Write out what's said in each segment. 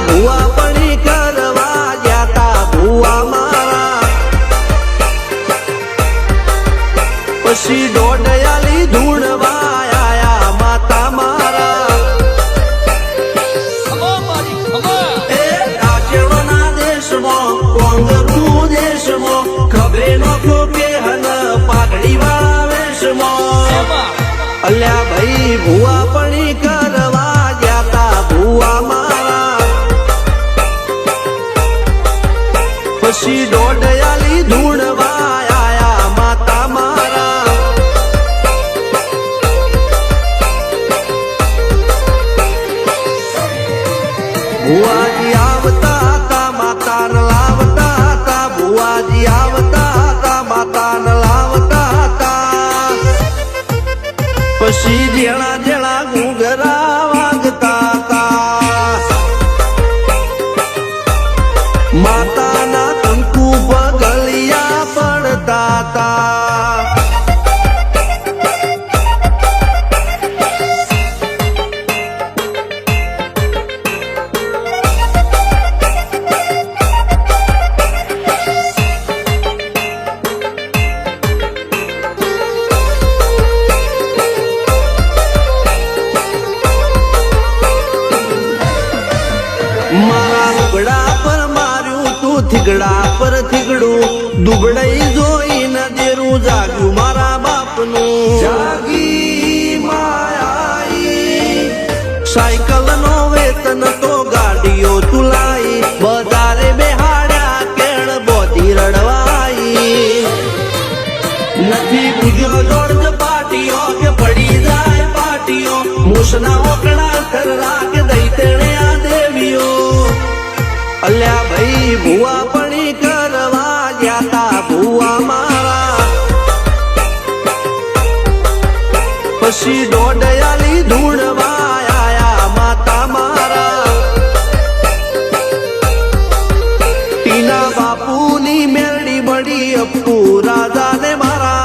ભુવા પણી કરવા જાતા ભુવા મારા પછી દોડયાલી ધૂણવા આયા માતા મારા એ રાજ્યના દેશમાં કોંગતું દેશમાં ખબરે નોખો કે હન પાઘડી વાળા વેશમાં અલ્યા ભાઈ ભુવા પણી કરવા જાતા ભુવા મારા પછી દોડયાલી ધૂણવા આયા માતા મારા ભુવાજી આવતા હતા માતાને લાવતા હતા ભુવાજી આવતા હતા માતાને લાવતા હતા પછી જેણા જેણા ઘૂંઘરા વાગતા હતા માતાના કંકુ પગલિયા પડતા હતા મારા લુગડા પર માર્યું તું થીગડા પર થીગડું દુબળઈ જોઈને દેરું જાગ્યું મારા બાપનું જાગી માયાઈ સાયકલ નો વેતન તો ગાડીઓ તુલાઈ બજારે બેહાડ્યા કેળ બોધી રડવાઈ નથી બુજ્યો જોડ પાટીઓ કે પડી જાય પાટીઓ મૂસના ઓકડા થરરા કે દઈ તેણે આ દેવીઓ અલ્યા ભાઈ ભુવા પણી કરવા જાતા ભુવા મારા પછી દોડયાલી ધૂણવા આયા માતા મારા ટીના બાપુની મેરડી બળી અપ્પુ રાજાને મારા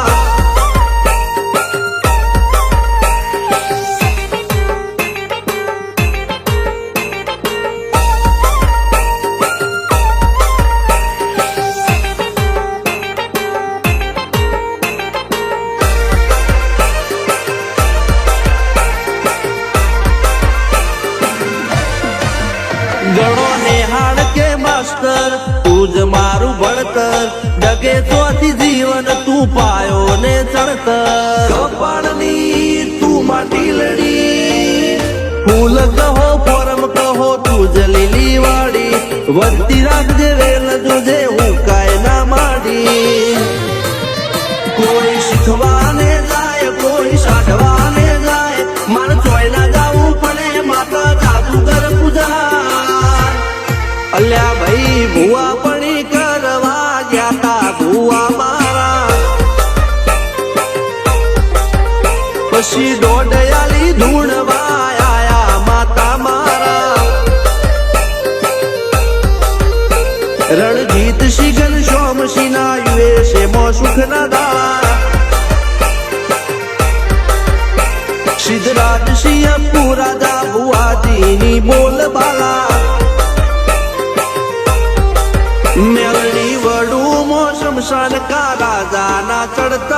ગણો નેહાળ કે માસ્તર તું જ મારું ભણતર ડગે તોથી જીવન તું પાયો ને ચણતર કપાળની તું માટી લડી ફૂલ કહો ફોરમ કહો તું જ લીલી વાડી વધતી રાખજે વેલ જોજે હું કાય ના માડી કોઈ શીખવાને જાય કોઈ સાઢવાને જાય માર ચોય ના જાવું પડે માતા જાદુગર પૂજા અલ્યા ભાઈ ભુવા પણી કરવા જાતા ભુવા મારા પછી દોડયાલી ધૂણવા આયા માતા મારા રણજીત સિંહ સોમસિંહ ના યુએસે મો સુખ ના દાળા સિદ્ધરાજ સિંહ પુરાજા ભુવાજીની બોલ બાલા મેલડી વડું મો શમશાન કા રાજાના ચડતા